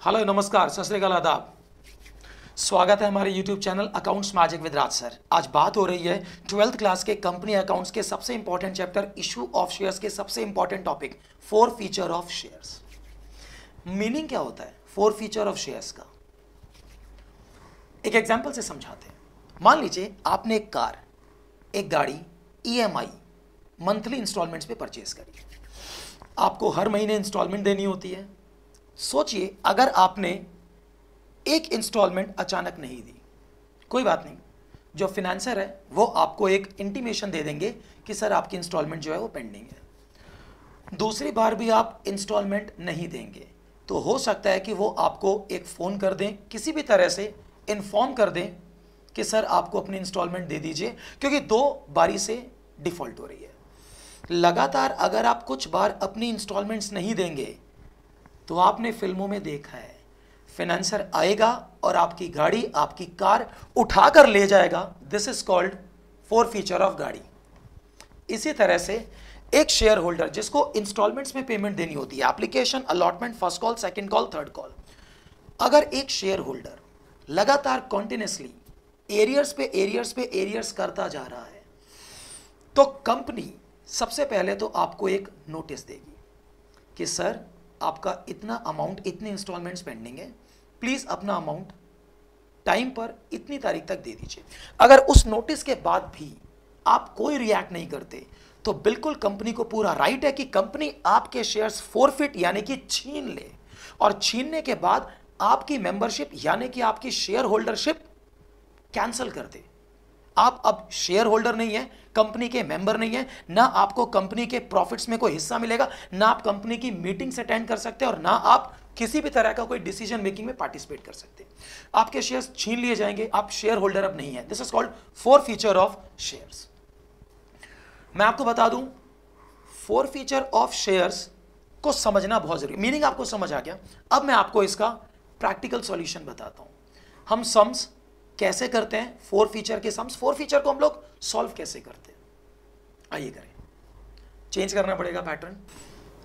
Hello नमस्कार सत श्री अकाल आदाब। स्वागत है हमारे YouTube channel accounts magic with Raj sir. आज बात हो रही है 12th क्लास के कंपनी अकाउंट्स के सबसे important chapter issue of shares के सबसे important topic four feature of shares. Meaning क्या होता है फोर फीचर ऑफ शेयर्स का, एक एग्जांपल से समझाते हैं। मान लीजिए आपने एक कार, एक गाड़ी EMI मंथली इंस्टॉलमेंट्स पे परचेज करी, आपको हर महीने इंस्टॉलमेंट देनी होती है। सोचिए अगर आपने एक इंस्टॉलमेंट अचानक नहीं दी, कोई बात नहीं, जो फिनेंसर है वो आपको एक इंटीमेशन दे देंगे कि सर आपकी इंस्टॉलमेंट जो है वो पेंडिंग है। दूसरी बार भी आप इंस्टॉलमेंट नहीं देंगे तो हो सकता है कि वो आपको एक फ़ोन कर दें, किसी भी तरह से इन्फॉर्म कर दें कि सर आपको अपनी इंस्टॉलमेंट दे दीजिए, क्योंकि 2 बारी से डिफ़ॉल्ट हो रही है। लगातार अगर आप कुछ बार अपनी इंस्टॉलमेंट्स नहीं देंगे तो आपने फिल्मों में देखा है, फाइनेंसर आएगा और आपकी गाड़ी, आपकी कार उठाकर ले जाएगा। This is called forfeiture of गाड़ी। इसी तरह से एक शेयर होल्डर जिसको इंस्टॉलमेंट्स में पेमेंट देनी होती है, application, allotment, first call, second call, third call, अगर एक शेयर होल्डर लगातार कॉन्टिन्यूसली एरियर्स करता जा रहा है तो कंपनी सबसे पहले तो आपको एक नोटिस देगी कि सर आपका इतना अमाउंट, इतने इंस्टॉलमेंट्स पेंडिंग है, प्लीज अपना अमाउंट टाइम पर इतनी तारीख तक दे दीजिए। अगर उस नोटिस के बाद भी आप कोई रिएक्ट नहीं करते तो बिल्कुल कंपनी को पूरा राइट है कि कंपनी आपके शेयर्स फोरफिट यानी कि छीन ले, और छीनने के बाद आपकी मेंबरशिप यानी कि आपकी शेयर होल्डरशिप कैंसिल कर दे। आप अब शेयर होल्डर नहीं है, कंपनी के मेंबर नहीं है, ना आपको कंपनी के प्रॉफिट्स में कोई हिस्सा मिलेगा, ना आप कंपनी की मीटिंग्स अटेंड कर सकते हैं और ना आप किसी भी तरह का कोई डिसीजन मेकिंग में पार्टिसिपेट कर सकते हैं। आपके शेयर्स छीन लिए जाएंगे, आप शेयर होल्डर अब नहीं है। This is called forfeiture of shares. मैं आपको बता दूं, फोर फीचर ऑफ शेयर्स को समझना बहुत जरूरी, मीनिंग आपको समझ आ गया। अब मैं आपको इसका प्रैक्टिकल सॉल्यूशन बताता हूं। हम सम्स कैसे करते हैं, फोर फीचर के सम्स, फोर फीचर को हम लोग सॉल्व कैसे करते हैं, आइए करें। चेंज करना पड़ेगा पैटर्न।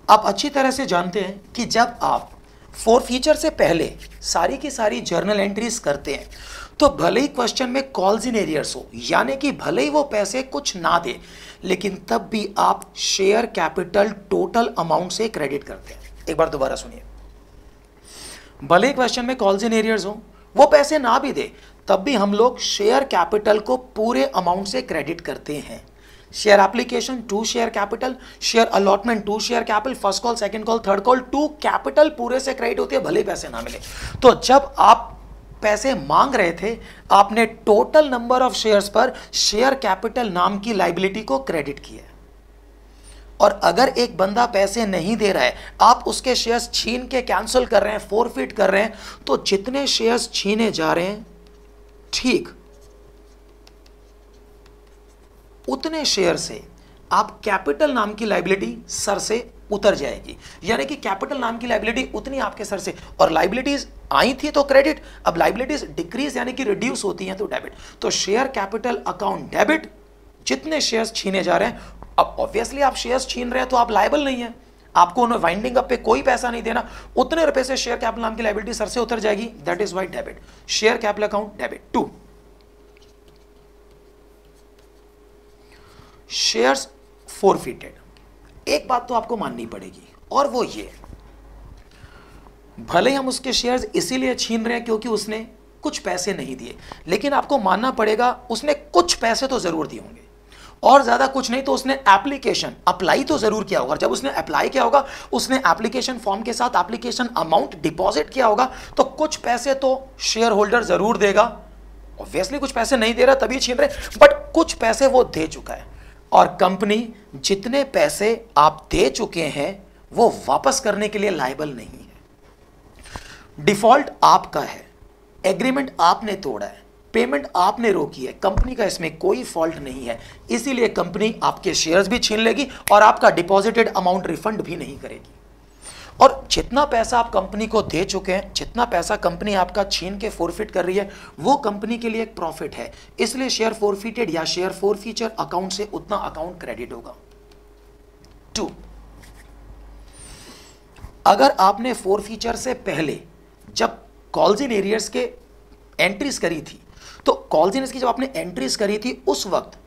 आप अच्छी तरह से जानते हैं कि जब आप फोर फीचर से पहले सारी की सारी जर्नल एंट्रीज करते हैं तो भले ही क्वेश्चन में कॉल्स इन एरियर्स हो, यानी कि भले ही वो पैसे कुछ ना दे, लेकिन तब भी आप शेयर कैपिटल टोटल अमाउंट से क्रेडिट करते हैं। एक बार दोबारा सुनिए, भले ही क्वेश्चन में कॉल्स इन एरियर्स हो, वो पैसे ना भी दे, तब भी हम लोग शेयर कैपिटल को पूरे अमाउंट से क्रेडिट करते हैं। Share application to share capital, share allotment to share capital, first call, second call, third call to capital पूरे से क्रेडिट होती है, भले पैसे ना मिले। तो जब आप पैसे मांग रहे थे, आपने टोटल नंबर ऑफ शेयर्स पर शेयर कैपिटल नाम की लाइबिलिटी को क्रेडिट किया। और अगर एक बंदा पैसे नहीं दे रहा है, आप उसके शेयर्स छीन के कैंसिल कर रहे हैं, फोरफिट कर रहे हैं, तो जितने शेयर्स छीने जा रहे हैं ठीक उतने शेयर से आप कैपिटल नाम की लाइबिलिटी सर से उतर जाएगी, यानी कि कैपिटल नाम की लाइबिलिटी उतनी आपके सर से, और लाइबिलिटीज आई थी तो क्रेडिट, अब लाइबिलिटीज डिक्रीज यानी कि रिड्यूस होती हैं तो डेबिट। तो शेयर कैपिटल अकाउंट डेबिट, जितने शेयर्स छीने जा रहे हैं। अब ऑब्वियसली आप शेयर्स छीन रहे हैं तो आप लायबल नहीं है, आपको उन्हें वाइंडिंग अप पे कोई पैसा नहीं देना, उतने रुपए से शेयर कैपिटल नाम की लायबिलिटी सर से उतर जाएगी। That is why debit, share capital account debit. 2, shares forfeited. एक बात तो आपको माननी पड़ेगी, और वो ये, भले हम उसके शेयर्स इसीलिए छीन रहे हैं क्योंकि उसने कुछ पैसे नहीं दिए, लेकिन आपको मानना पड़ेगा उसने कुछ पैसे तो जरूर दिए होंगे, और ज्यादा कुछ नहीं तो उसने एप्लीकेशन अप्लाई तो जरूर किया होगा। जब उसने अप्लाई किया होगा, उसने एप्लीकेशन फॉर्म के साथ एप्लीकेशन अमाउंट डिपॉजिट किया होगा, तो कुछ पैसे तो शेयर होल्डर जरूर देगा। ऑब्वियसली कुछ पैसे नहीं दे रहा तभी छीन रहे, बट कुछ पैसे वो दे चुका है, और कंपनी जितने पैसे आप दे चुके हैं वो वापस करने के लिए लायबल नहीं है। डिफॉल्ट आपका है, एग्रीमेंट आपने तोड़ा है, पेमेंट आपने रोकी है, कंपनी का इसमें कोई फॉल्ट नहीं है। इसीलिए कंपनी आपके शेयर्स भी छीन लेगी और आपका डिपॉजिटेड अमाउंट रिफंड भी नहीं करेगी। और जितना पैसा आप कंपनी को दे चुके हैं, जितना पैसा कंपनी आपका छीन के फोरफिट कर रही है, वो कंपनी के लिए एक प्रॉफिट है, इसलिए शेयर फोरफिटेड या शेयर फोरफीचर अकाउंट से उतना अकाउंट क्रेडिट होगा। 2, अगर आपने फोरफीचर से पहले जब कॉल्स इन एरियर्स के एंट्रीज करी थी, तो कॉल्स इन की जब आपने एंट्रीज करी थी उस वक्त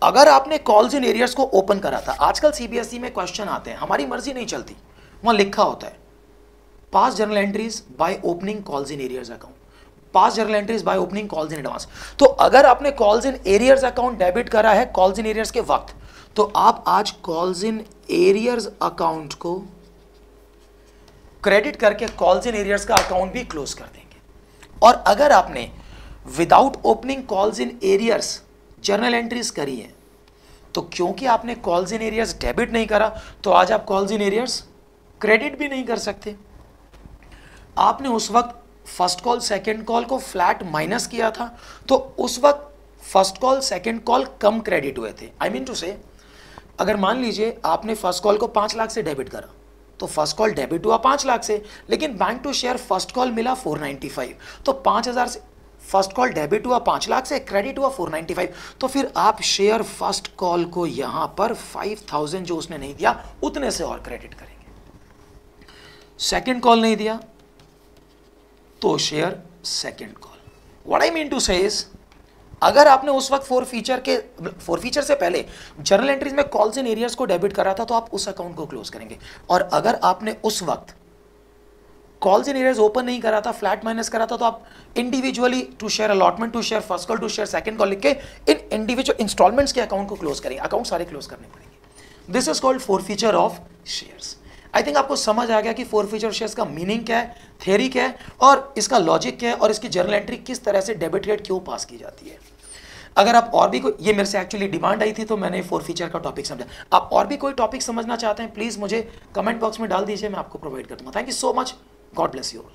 अगर आपने कॉल्स इन एरियर्स को ओपन करा था, आजकल सीबीएसई में क्वेश्चन आते हैं, हमारी मर्जी नहीं चलती, वहां लिखा होता है पास journal entries by opening calls in arrears account, pass journal entries by opening calls in advance. तो अगर आपने calls in arrears account debit करा है कॉल्स इन एरियर्स के वक्त, तो आप आज कॉल्स इन एरियर्स अकाउंट को क्रेडिट करके कॉल्स इन एरियर्स का अकाउंट भी क्लोज कर देंगे। और अगर आपने without opening calls in arrears journal entries करी है, तो क्योंकि आपने कॉल्स इन एरियर्स डेबिट नहीं करा, तो आज आप कॉल्स इन एरियर्स क्रेडिट भी नहीं कर सकते। आपने उस वक्त फर्स्ट कॉल सेकंड कॉल को फ्लैट माइनस किया था, तो उस वक्त फर्स्ट कॉल सेकंड कॉल कम क्रेडिट हुए थे। आई मीन टू से, अगर मान लीजिए आपने फर्स्ट कॉल को 5 लाख से डेबिट करा, तो फर्स्ट कॉल डेबिट हुआ 5 लाख से, लेकिन bank to share first call मिला 495, तो 5000 से फर्स्ट कॉल डेबिट हुआ 5 लाख से, क्रेडिट हुआ 495, तो फिर आप शेयर फर्स्ट कॉल को यहां पर 5000 जो उसने नहीं दिया उतने से और क्रेडिट करेंगे। सेकंड कॉल नहीं दिया तो share second call. What I mean to say is, अगर आपने उस वक्त फोर फीचर से पहले जर्नल एंट्रीज में कॉल्स इन एरियर्स को डेबिट करा था, तो आप उस अकाउंट को क्लोज करेंगे। और अगर आपने उस वक्त कॉल्स इन एरियर्स ओपन नहीं करा था, फ्लैट माइनस करा था, तो आप individually to share allotment, to share first call, to share second call लिख के इन इंडिविजुअल इंस्टॉलमेंट्स के अकाउंट को क्लोज करेंगे। अकाउंट सारे क्लोज करने पड़ेंगे। This is called forfeiture of shares. I think आपको समझ आ गया कि फोर फीचर शेयर्स का मीनिंग क्या है, थ्योरी क्या है, और इसका लॉजिक क्या है, और इसकी जर्नल एंट्री किस तरह से डेबिट रेट क्यों पास की जाती है। अगर आप और भी कोई, ये मेरे से एक्चुअली डिमांड आई थी तो मैंने फोर फीचर का टॉपिक समझा, आप और भी कोई टॉपिक समझना चाहते हैं प्लीज मुझे कमेंट बॉक्स में डाल दीजिए, मैं आपको प्रोवाइड कर दूंगा। Thank you so much, God bless you all.